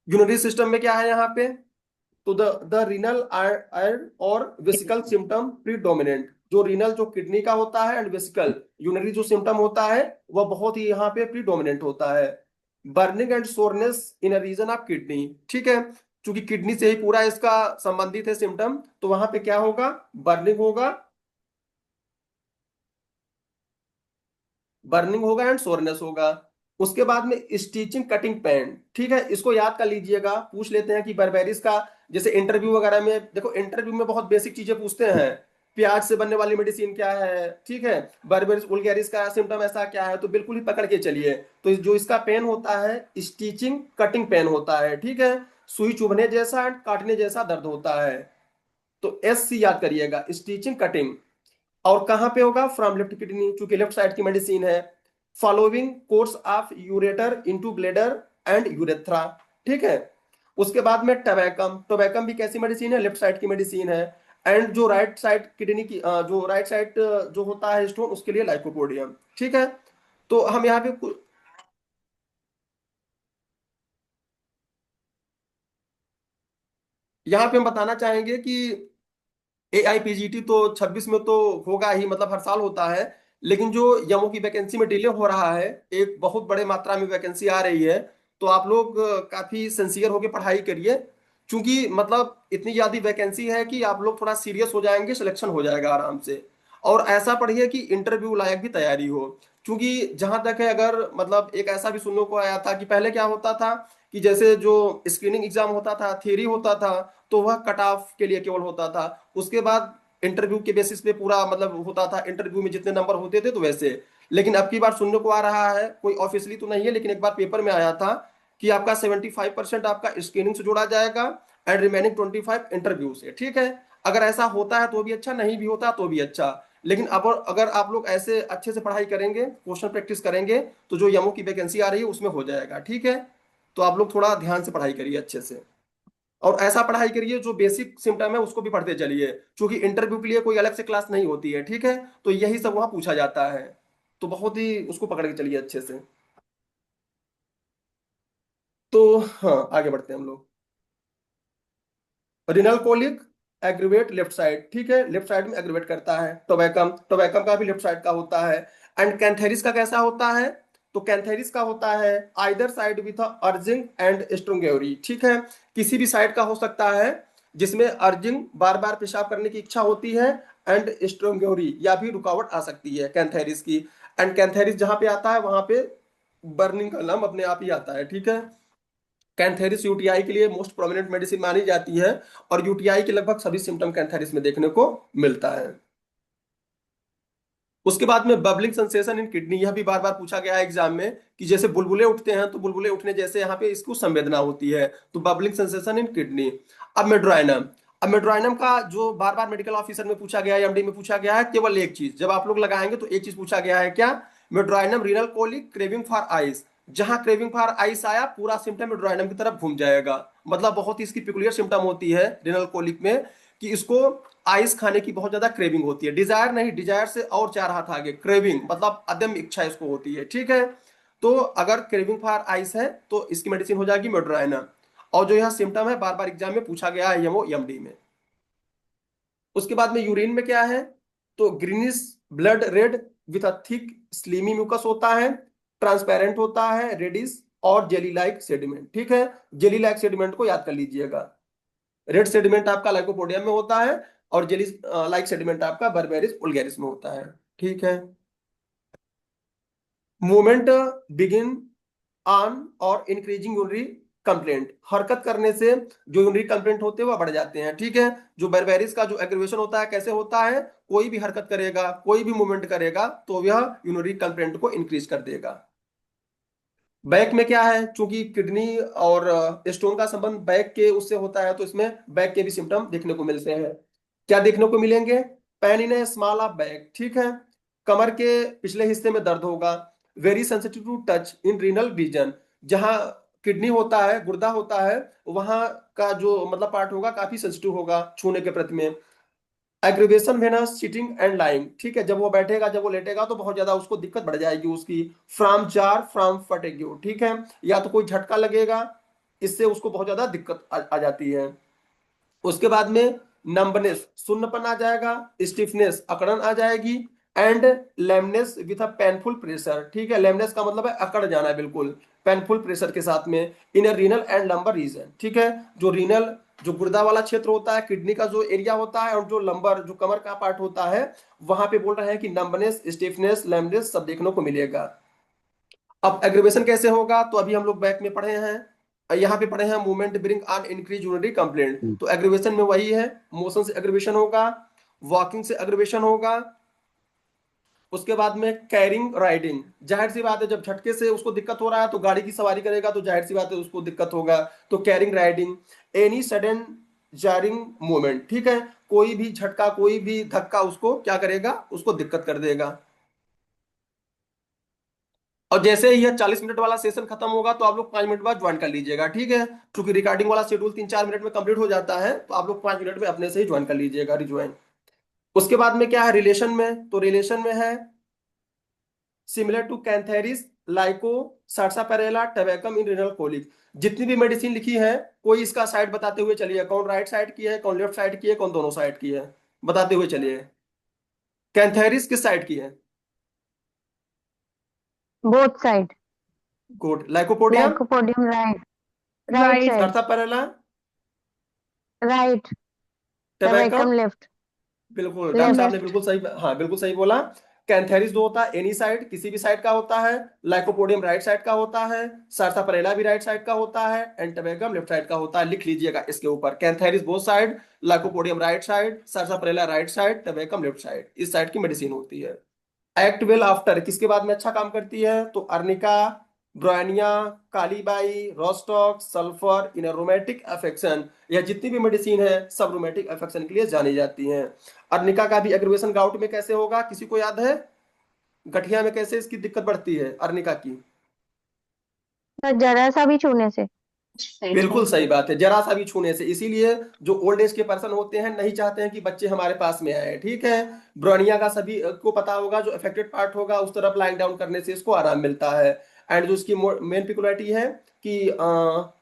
यूरिनरी सिस्टम में क्या है यहाँ पे, तो द रीनल आयरन और वेसिकल सिम्टम प्रीडोमिनेंट। जो रीनल जो किडनी का होता है, एंड वेसिकल यूरिनरी जो सिम्टम होता है, वह बहुत ही यहाँ पे प्रीडोमिनेंट होता है। Burning and soreness in a region of kidney. ठीक है, क्योंकि किडनी से ही पूरा इसका संबंधित है सिम्टम, तो वहां पे क्या होगा, बर्निंग होगा, बर्निंग होगा एंड सोरनेस होगा। उसके बाद में स्टिचिंग कटिंग पेन। ठीक है, इसको याद कर लीजिएगा, पूछ लेते हैं कि बर्बेरिस का, जैसे इंटरव्यू वगैरह में देखो, इंटरव्यू में बहुत बेसिक चीजें पूछते हैं, प्याज से बनने वाली मेडिसिन क्या है। ठीक है, बर्बेरिस वुल्गेरिस का सिम्टम ऐसा क्या है, तो बिल्कुल ही पकड़ के चलिए। तो जो इसका पेन होता है, स्टिचिंग कटिंग पेन होता है। ठीक है, सुई चुभने जैसा एंड काटने जैसा दर्द होता है। तो एस सी याद करिएगा, स्टिचिंग कटिंग। और कहां पे होगा, फ्रॉम लेफ्ट किडनी, चूंकि लेफ्ट साइड की मेडिसिन है। Following course of ureter into bladder and urethra. ठीक है, उसके बाद में टबैकम, टोबैकम भी कैसी मेडिसिन है, लेफ्ट साइड की मेडिसिन है। एंड जो राइट साइड किडनी की जो राइट साइड जो होता है स्टोन, उसके लिए लाइकोपोडियम। ठीक है, तो हम यहाँ पे हम बताना चाहेंगे कि AIPGT तो 26 में तो होगा ही, मतलब हर साल होता है। लेकिन जो यमो की वैकेंसी में डिले हो रहा है, एक बहुत बड़े मात्रा में वैकेंसी आ रही है, तो आप लोग काफी सिंसियर होकर पढ़ाई करिए। क्योंकि मतलब इतनी ज्यादा वैकेंसी है कि आप लोग थोड़ा सीरियस हो जाएंगे, सिलेक्शन हो जाएगा आराम से। और ऐसा पढ़िए कि इंटरव्यू लायक भी तैयारी हो। क्योंकि जहां तक है, अगर मतलब एक ऐसा भी सुनने को आया था कि पहले क्या होता था, कि जैसे जो स्क्रीनिंग एग्जाम होता था, थियरी होता था, तो वह कट ऑफ के लिए केवल होता था। उसके बाद इंटरव्यू के बेसिस पे पूरा मतलब होता था, इंटरव्यू में जितने नंबर होते थे तो वैसे। लेकिन अब की बार सुनने को आ रहा है, कोई ऑफिशियली तो नहीं है, लेकिन एक बार पेपर में आया था कि आपका 75% आपका स्क्रीनिंग से जोड़ा जाएगा, एंड रिमेनिंग 25 इंटरव्यू से। ठीक है, अगर ऐसा होता है तो भी अच्छा, नहीं भी होता तो भी अच्छा। लेकिन अब अगर आप लोग ऐसे अच्छे से पढ़ाई करेंगे, क्वेश्चन प्रैक्टिस करेंगे, तो जो यमो की वैकेंसी आ रही है उसमें हो जाएगा। ठीक है, तो आप लोग थोड़ा ध्यान से पढ़ाई करिए अच्छे से, और ऐसा पढ़ाई करिए जो बेसिक सिम्टम है उसको भी पढ़ते चलिए, क्योंकि इंटरव्यू के लिए कोई अलग से क्लास नहीं होती है। ठीक है, तो यही सब वहां पूछा जाता है, तो बहुत ही उसको पकड़ के चलिए अच्छे से। तो हाँ, आगे बढ़ते हैं हम लोग। Renal colic aggravate left side. ठीक है, लेफ्ट साइड में एग्रीवेट करता है। टोबैकम, टोबैकम का भी लेफ्ट साइड का होता है। एंड कैंथेरिस का कैसा होता है? तो कैंथेरिस का होता है either side with urging and strangury. ठीक है, किसी भी साइड का हो सकता है जिसमें अर्जिंग, बार बार पेशाब करने की इच्छा होती है, एंड स्ट्रोंगेवरी या भी रुकावट आ सकती है कैंथेरिस की। एंड कैंथेरिस जहां पे आता है वहां पे बर्निंग का नाम अपने आप ही आता है। ठीक है, कैंथेरिस यूटीआई के लिए मोस्ट प्रोमिनेंट मेडिसिन मानी जाती है, और यूटीआई के लगभग सभी सिम्टम कैंथेरिस में देखने को मिलता है। उसके बाद में बबलिंग सेंसेशन इन किडनी, यह भी बार बार पूछा गया है एग्जाम में कि जैसे बुलबुले उठते हैं तो बुलबुले उठने जैसे यहाँ पे इसको संवेदना होती है, तो बबलिंग सेंसेशन इन किडनी। अब मेड्रोइनम, अब मेड्रोइनम का जो बार बार मेडिकल ऑफिसर में पूछा गया है, एमडी में पूछा गया है, केवल एक चीज जब आप लोग लगाएंगे तो एक चीज पूछा गया है, क्या? Medorrhinum renal colic craving for ice. जहां क्रेविंग फॉर आइस आया पूरा सिम्टम मेड्रोइनम की तरफ घूम जाएगा। मतलब बहुत ही इसकी पिकुलियर सिम्टम होती है रीनल कोलिक में कि इसको आइस खाने की बहुत ज्यादा क्रेविंग होती है। डिजायर नहीं, डिजायर से और चार हाथ आगे, क्रेविंग मतलब अदम्य इच्छा इसको होती है। ठीक है, तो अगर क्रेविंग फॉर आइस है तो इसकी मेडिसिन हो जाएगी मेड्रोइना। और जो यह सिम्टम है बार बार एग्जाम में पूछा गया है एमओ एमडी में। उसके बाद में यूरिन में क्या है? तो greenish blood red with a thick slimy mucus होता है, ट्रांसपेरेंट होता है, रेडिश और जेली लाइक सेडिमेंट। ठीक है, जेली लाइक सेडिमेंट को याद कर लीजिएगा। रेड सेडिमेंट आपका लाइकोपोडियम में होता है, और जेली लाइक सेडिमेंट आपका बर्बेरिस वुल्गेरिस में होता है। ठीक है, मूवमेंट बिगिन ऑन और इंक्रीजिंग यूरिनरी कंप्लेंट, हरकत करने से जो यूरिनरी कंप्लेंट होते हैं वह बढ़ जाते हैं। ठीक है, जो बर्बेरिस का जो एग्रीवेशन होता है कैसे होता है? कोई भी हरकत करेगा, कोई भी मूवमेंट करेगा तो यह यूरिनरी कंप्लेंट को इंक्रीज कर देगा। बैक में क्या है? चूंकि किडनी और स्टोन का संबंध बैक के उससे होता है, तो इसमें बैक के भी सिम्टम देखने को मिलते हैं। क्या देखने को मिलेंगे? Pain in a small of back. ठीक है, कमर के पिछले हिस्से में दर्द होगा। Very sensitive to touch in renal region, जहां किडनी होता है, गुर्दा होता है, वहां का जो मतलब पार्ट होगा काफी सेंसिटिव होगा छूने के प्रति में। Aggravation when sitting and lying. ठीक है, जब वो बैठेगा, जब वो लेटेगा तो बहुत ज्यादा उसको दिक्कत बढ़ जाएगी उसकी। From jar, from fatigue. ठीक है, या तो कोई झटका लगेगा, इससे उसको बहुत ज्यादा दिक्कत आ जाती है। उसके बाद में नंबनेस, सुन्नपन आ जाएगा, स्टिफनेस अकड़न आ जाएगी, and lameness with a painful pressure. ठीक है, लेमनेस का मतलब है अकड़ जाना है बिल्कुल, पेनफुल प्रेशर के साथ में, इन रीनल एंड लंबर रीजन। ठीक है, जो रीनल, जो गुर्दा वाला क्षेत्र होता है, किडनी का जो एरिया होता है, और जो लंबर, जो कमर का पार्ट होता है, वहां पे बोल रहे हैं कि नंबनेस, स्टिफनेस, लेमनेस सब देखने को मिलेगा। अब एग्रीवेशन कैसे होगा? तो अभी हम लोग बैक में पढ़े हैं, यहाँ पे पढ़े हैं movement bring on increase urinary complaint, तो एग्रीवेशन में वही है, मोशन से एग्रीवेशन होगा, वॉकिंग से एग्रीवेशन होगा। उसके बाद में कैरिंग राइडिंग, जाहिर सी बात है जब झटके से उसको दिक्कत हो रहा है तो गाड़ी की सवारी करेगा तो जाहिर सी बात है उसको दिक्कत होगा, तो carrying riding. Any sudden jarring movement. ठीक है, कोई भी झटका, कोई भी धक्का उसको क्या करेगा? उसको दिक्कत कर देगा। और जैसे ही यह 40 मिनट वाला सेशन खत्म होगा तो आप लोग 5 मिनट बाद ज्वाइन कर लीजिएगा। ठीक है, क्योंकि रिकॉर्डिंग वाला शेड्यूल 3-4 मिनट में कंप्लीट हो जाता है, तो आप लोग 5 मिनट में अपने से ही ज्वाइन कर लीजिएगा, रिज्वाइन। उसके बाद में क्या है? रिलेशन में, तो रिलेशन में है similar to cantharis, lyco, sarsaparilla, tabacum in renal colic. जितनी भी मेडिसिन लिखी है कोई इसका साइड बताते हुए चलिए, कौन राइट साइड की है, कौन लेफ्ट साइड की है, कौन दोनों साइड की है, बताते हुए चलिए। कैंथेरिस किस साइड की है? Both side. Good. Lycopodium? Lycopodium right, right right. Side, sarsaparilla? Right. Tabacum? Tabacum left, बिल्कुल, डॉक्टर साहब ने लेफ्ट। बिल्कुल सही, हाँ बिल्कुल सही बोला। कैंथेरिस जो होता है एनी साइड, किसी भी साइड का होता है। लाइकोपोडियम राइट साइड का होता है। सार्सापेरेला भी राइट साइड का होता है, एंड टबैकम लेफ्ट साइड का होता है। लिख लीजिएगा इसके ऊपर, cantharis both side, lycopodium right side, sarsaparilla right side, tabacum left side, इस साइड की मेडिसिन होती है। एक्ट वेल आफ्टर किसके बाद में अच्छा काम करती है? तो arnica, bryonia, kali bi, rhus tox, sulphur in rheumatic affection, यह जितनी भी मेडिसिन है सब रोमेटिक अफेक्शन के लिए जानी जाती हैं। अर्निका का भी एग्रीवेशन गाउट में कैसे होगा, किसी को याद है? गठिया में कैसे इसकी दिक्कत बढ़ती है अर्निका की? तो जरा सा भी छूने से। बिल्कुल सही बात है, जरा सा भी छूने से। इसीलिए जो ओल्ड एज के पर्सन होते हैं नहीं चाहते हैं कि बच्चे हमारे पास में आए, ठीक है। ब्रोनिया का सभी को पता होगा, जो अफेक्टेड पार्ट होगा उस तरफ लाइंग डाउन करने से इसको आराम मिलता है। एंड जो इसकी मेन पिकुलरिटी है कि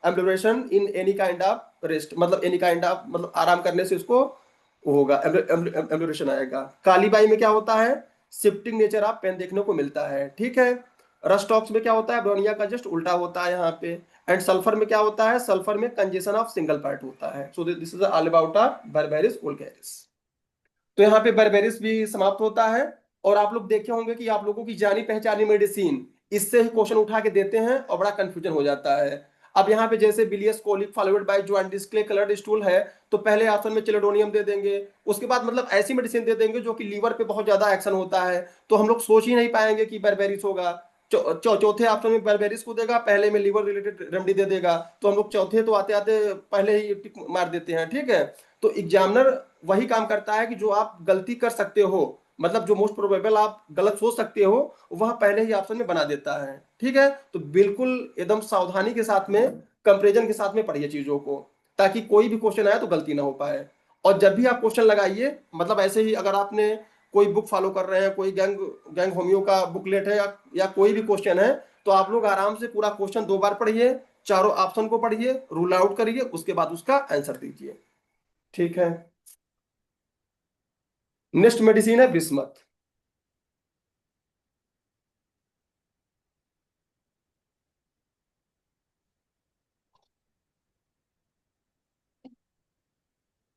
amelioration in any kind of rest, मतलब एनी काइंड ऑफ, मतलब आराम करने से उसको वो होगा, एम्ब्रेशन आएगा। कालीबाई में क्या होता है, शिफ्टिंग नेचर ऑफ पेन देखने को मिलता है, ठीक है। रस्टॉक्स में क्या होता है, ब्रोनिया का जस्ट उल्टा होता है यहाँ पे। एंड सल्फर में क्या होता है, सल्फर में कंजेशन ऑफ सिंगल पार्ट होता है। So this is all about berberis vulgaris. तो यहाँ पे बर्बेरिस भी समाप्त होता है। और आप लोग देखे होंगे कि आप लोगों की जानी पहचानी मेडिसिन इससे ही क्वेश्चन उठा के देते हैं और बड़ा कंफ्यूजन हो जाता है। अब यहाँ पे जैसे bilious colic followed by jaundice clay coloured stool है, तो पहले ऑप्शन में चिलेडोनियम दे देंगे, उसके बाद मतलब ऐसी मेडिसिन दे देंगे जो कि लीवर पे बहुत ज्यादा एक्शन होता है, तो हम लोग सोच ही नहीं पाएंगे कि बर्बेरिस होगा। चौथे ऑप्शन में बर्बेरिस को देगा, पहले में लीवर रिलेटेड रेमेडी दे देगा, तो हम लोग चौथे तो आते आते पहले ही टिक मार देते हैं, ठीक है। तो एग्जामिनर वही काम करता है कि जो आप गलती कर सकते हो, मतलब जो मोस्ट प्रोबेबल आप गलत सोच सकते हो, वह पहले ही ऑप्शन में बना देता है, ठीक है। तो बिल्कुल एकदम सावधानी के साथ में, कंपेरिजन के साथ में पढ़िए चीजों को, ताकि कोई भी क्वेश्चन आए तो गलती ना हो पाए। और जब भी आप क्वेश्चन लगाइए, मतलब ऐसे ही अगर आपने कोई बुक फॉलो कर रहे हैं, कोई गैंग गैंग होमियो का बुकलेट है या कोई भी क्वेश्चन है, तो आप लोग आराम से पूरा क्वेश्चन 2 बार पढ़िए, चारों ऑप्शन को पढ़िए, रूल आउट करिए, उसके बाद उसका आंसर दीजिए, ठीक है। नेक्स्ट मेडिसिन है बिस्मथ।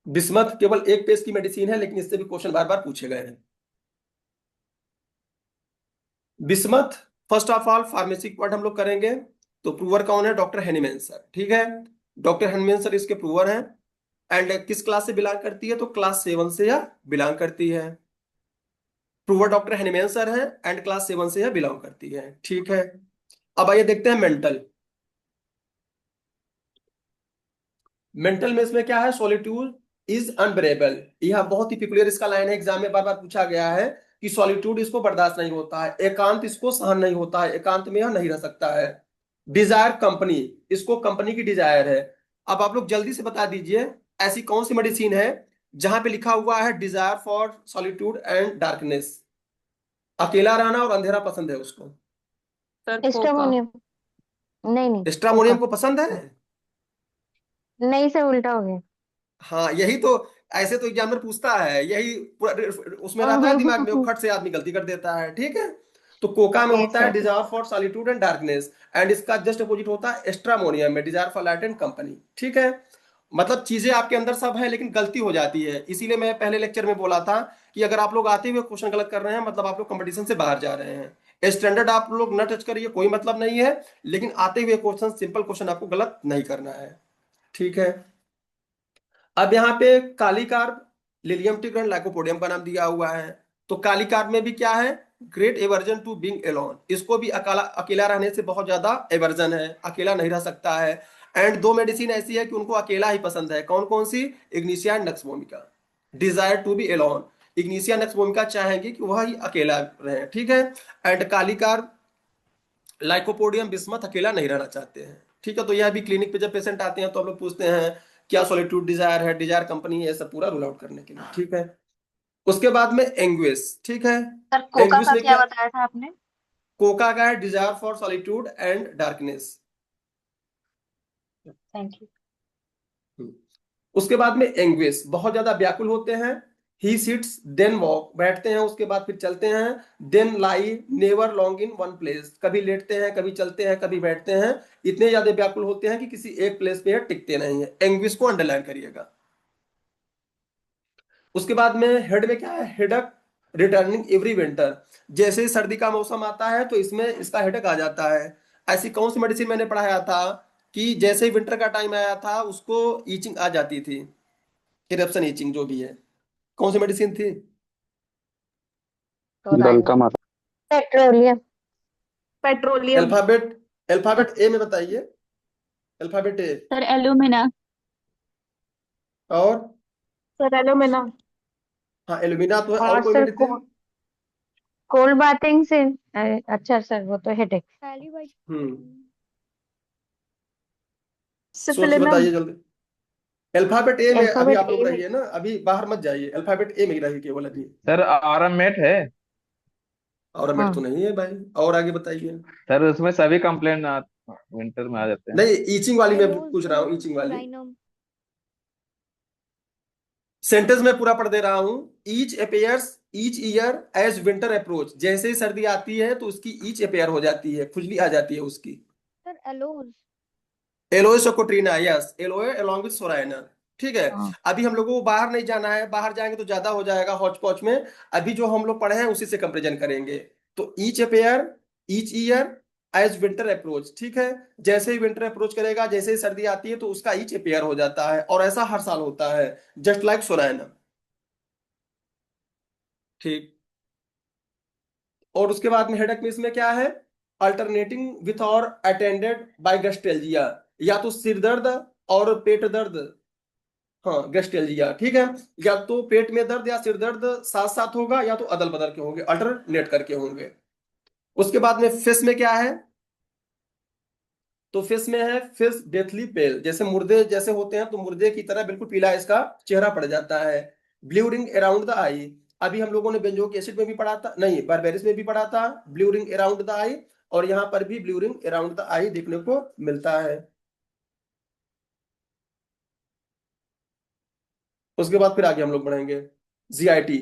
बिस्मथ केवल एक पेज की मेडिसिन है, लेकिन इससे भी क्वेश्चन बार बार पूछे गए हैं। Bismuth, first of all pharmacy word हम लोग करेंगे, तो प्रूवर कौन है, डॉक्टर हेनीमैन सर, ठीक है। डॉक्टर हेनीमैन सर इसके प्रूवर हैं। एंड किस क्लास से बिलोंग करती है, तो क्लास 7 से यह बिलोंग करती है। प्रूवर डॉक्टर हेनीमैन सर है एंड क्लास 7 से यह बिलोंग करती है, ठीक है। अब आइए देखते हैं मेंटल। मेंटल में इसमें क्या है, सॉलिट्यूड इज अनबरेबल, यह बहुत ही पिकुलियर इसका लाइन है, एग्जाम में बार बार पूछा गया है कि सॉलिट्यूड इसको बर्दाश्त नहीं होता है, एकांत इसको सहन नहीं होता है, एकांत में यह नहीं रह सकता है। डिजायर कंपनी, इसको कंपनी की डिजायर है। अब आप लोग जल्दी से बता दीजिए, ऐसी कौन सी मेडिसिन है जहां पे लिखा हुआ है desire for solitude and darkness, अकेला रहना और अंधेरा पसंद है उसको। Sir coca. एस्ट्रोमोनियम। नहीं नहीं, एस्ट्रामोनियम कोका। को पसंद है? नहीं से उल्टा हो गया। हाँ यही तो, ऐसे तो एग्जामिनर पूछता है, यही पूरा उसमें रहता है दिमाग में, वो खट से आदमी गलती कर देता है, ठीक है। तो कोका में यस होता है sir. Dzire for solitude and darkness, and इसका जस्ट अपोजिट होता है एस्ट्रामोनियम में, desire for light and company, ठीक है। मतलब चीजें आपके अंदर सब है, लेकिन गलती हो जाती है। इसीलिए मैं पहले लेक्चर में बोला था कि अगर आप लोग आते हुए क्वेश्चन गलत कर रहे हैं, मतलब आप लोग कंपटीशन से बाहर जा रहे हैं। स्टैंडर्ड आप लोग न टच करिए, कोई मतलब नहीं है, लेकिन आते हुए क्वेश्चन, सिंपल क्वेश्चन आपको गलत नहीं करना है, ठीक है। अब यहाँ पे काली कार्ब, लिलियम टिग्रन, लाइकोपोडियम का नाम दिया हुआ है। तो काली कार्ब में भी क्या है, great aversion to being alone, इसको भी अकेला अकेला रहने से बहुत ज्यादा एवर्जन है, अकेला नहीं रह सकता है। एंड 2 मेडिसिन ऐसी है कि उनको अकेला ही पसंद है, कौन कौन सी, ignatia and nux vomica. Desire to be alone, ignatia nux vomica चाहेंगे कि वह ही अकेला रहे, ठीक है। And kali carb, lycopodium, bismuth अकेला नहीं रहना चाहते हैं, ठीक है। तो यह भी क्लिनिक पे जब पेशेंट आते हैं तो हम लोग पूछते हैं क्या सॉलिट्यूड डिजायर है, डिजायर कंपनी है, सब पूरा रूल आउट करने के लिए, ठीक है। उसके बाद में एंग्विस, ठीक है। सर कोका एंग्विस का में क्या क्या, बताया था आपने? कोका का है desire for solitude and darkness. Thank you. उसके बाद में एंग्विस, बहुत ज्यादा व्याकुल होते हैं। ही सिट्स देन वॉक, बैठते हैं उसके बाद फिर चलते हैं। Then lie, never long in one place, कभी लेटते हैं, कभी चलते हैं, कभी बैठते हैं। इतने ज्यादा व्याकुल होते हैं कि किसी एक प्लेस पे टिकते नहीं है। एंग्विस को अंडरलाइन करिएगा। उसके बाद में हेड में क्या है, हेडक रिटर्निंग एवरी विंटर, जैसे ही सर्दी का मौसम आता है तो इसमें इसका हेडक आ जाता है। ऐसी कौन सी मेडिसिन मैंने पढ़ाया था कि जैसे ही विंटर का टाइम आया था उसको ईचिंग आ जाती थी, इरप्शन ईचिंग जो भी है, कौन सी मेडिसिन थी? तो दल का मारा। पेट्रोलियम। पेट्रोलियम। अल्फाबेट, अल्फाबेट ए में बताइए, अल्फाबेट ए। Sir alumina. और सर एलुमिना। हाँ एल्यूमिना तो है, और और कोई सर मेडिसिन? कोल्ड बाथिंग से अच्छा सर, वो तो हेडेक। हम्म, सोच के सिफिलिनम। बताइए जल्दी। अल्फाबेट ए में अभी अल्फाबेट आप ए लोग में रहिए ना, अभी बाहर मत जाइए, अल्फाबेट ए में ही रहिए केवल अभी। सर आरामेट है। और अमेट तो हाँ। नहीं है भाई, और आगे बताइए। सर उसमें सभी कंप्लेंट विंटर में आ जाते हैं। नहीं, ईचिंग वाली मैं पूछ रहा हूँ, ईचिंग वाली। सेंटेंस में पूरा पढ़ दे रहा हूँ। Each appears each year as winter approach, जैसे ही सर्दी आती है तो उसकी ईच अपेयर हो जाती है, खुजली आ जाती है उसकी। Sir aloes. Aloe socotrina, yes, aloe along with सोराइना। ठीक है। हाँ। अभी हम लोगों को बाहर नहीं जाना है, बाहर जाएंगे तो ज्यादा हो जाएगा हौच पौच में। अभी जो हम लोग पढ़े हैं उसी से कंपेरिजन करेंगे। तो each appear each year as winter approach, ठीक है। जैसे ही विंटर अप्रोच करेगा, जैसे ही सर्दी आती है तो उसका ईच अपेयर हो जाता है, और ऐसा हर साल होता है, जस्ट लाइक सोराइना। ठीक। और उसके बाद में हेडेक में इसमें क्या है? अल्टरनेटिंग विथ और अटेंडेड बाय गैस्ट्रेल्जिया, या तो सिर दर्द और पेट दर्द। हाँ गैस्ट्रेल्जिया, ठीक है। या तो पेट में दर्द या सिर दर्द साथ साथ होगा, या तो अदल बदल के होंगे, अल्टरनेट करके होंगे। उसके बाद में फेस में क्या है? तो फेस में है फेस डेथली पेल, जैसे मुर्दे जैसे होते हैं तो मुर्दे की तरह बिल्कुल पीला इसका चेहरा पड़ जाता है। ब्लू रिंग अराउंड द आई, अभी हम लोगों ने बेंजोइक एसिड में भी पढ़ा था, नहीं बारबेरिस में भी पढ़ा था, ब्लू रिंग अराउंड द आई। और यहाँ पर भी ब्लू रिंग अराउंड द आई देखने को मिलता है। उसके बाद फिर आगे हम लोग बढ़ेंगे। जीआईटी,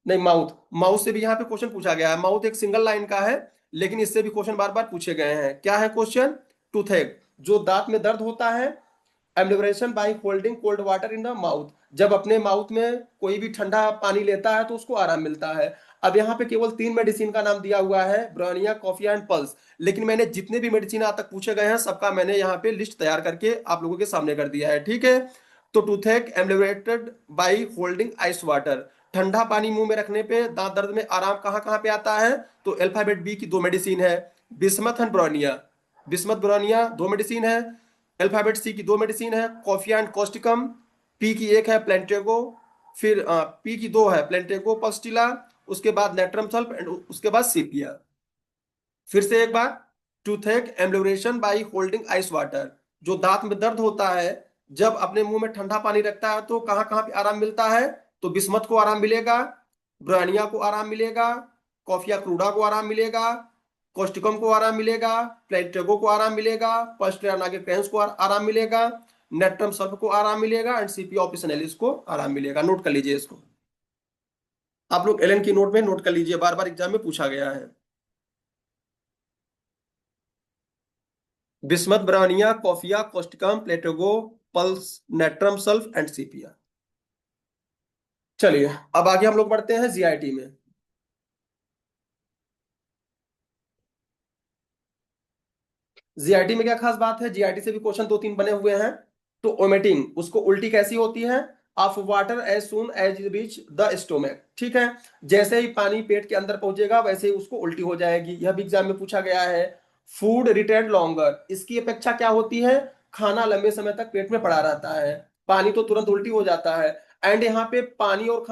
नहीं माउथ। माउथ से भी यहाँ पे क्वेश्चन पूछा गया है। माउथ एक सिंगल लाइन का है, लेकिन इससे भी क्वेश्चन बार बार पूछे गए हैं। क्या है क्वेश्चन? टूथेक, जो दांत में दर्द होता है। Amelioration by holding cold water in the mouth, जब अपने माउथ में कोई भी ठंडा पानी लेता है तो उसको आराम मिलता है। अब यहाँ पे केवल 3 मेडिसिन का नाम दिया हुआ है, ब्रोनिया, कॉफिया एंड पल्स। लेकिन मैंने जितने भी मेडिसिन आज तक पूछे गए हैं सबका मैंने यहाँ पे लिस्ट तैयार करके आप लोगों के सामने कर दिया है, ठीक है। तो toothache ameliorated by holding ice water, ठंडा पानी मुंह में रखने पे दांत दर्द में आराम कहाँ कहाँ पे आता है? तो अल्फाबेट बी की 2 मेडिसिन है, bismuth and bryonia. Bismuth bryonia 2 medicine है। अल्फाबेट सी की 2 मेडिसिन है, कॉफिया एंड कॉस्टिकम। पी की 1 है प्लेंटेगो, फिर पी की 2 है प्लेंटेगो पस्टिला, उसके बाद नेट्रम सल्फ एंड उसके बाद सीपिया। फिर से एक बार, toothache amelioration by holding ice water, जो दांत में दर्द होता है जब अपने मुंह में ठंडा पानी रखता है तो कहाँ कहाँ पे आराम मिलता है? तो बिस्मथ को आराम मिलेगा, ब्रानिया को आराम मिलेगा, कॉफिया क्रूडा को आराम मिलेगा, कोस्टिकम को आराम मिलेगा, प्लेटेगो को आराम मिलेगा, पस्टरियाना के क्रेंस को आराम मिलेगा, नेट्रम सल्फ को आराम मिलेगा, एंड सीपी ऑपिसनेलिस को आराम मिलेगा। नोट कर लीजिए इसको, आप लोग एलन की नोट में नोट कर लीजिए, बार बार एग्जाम में पूछा गया है। Bismuth, bryonia, coffea, causticum, plantago, puls, natrum sulph and sepia. चलिए अब आगे हम लोग बढ़ते हैं जीआईटी में। जीआईटी में क्या खास बात है? जीआईटी से भी क्वेश्चन 2-3 बने हुए हैं। तो ओमेटिंग, उसको उल्टी कैसी होती है? Of water as soon as reach the stomach, ठीक है। जैसे ही पानी पेट के अंदर पहुंचेगा वैसे ही उसको उल्टी हो जाएगी, यह भी एग्जाम में पूछा गया है। फूड रिटेन लॉन्गर, इसकी अपेक्षा क्या होती है? खाना लंबे समय तक पेट में पड़ा रहता है, पानी तो तुरंत उल्टी हो जाता है। एंड यहाँ पे पानी और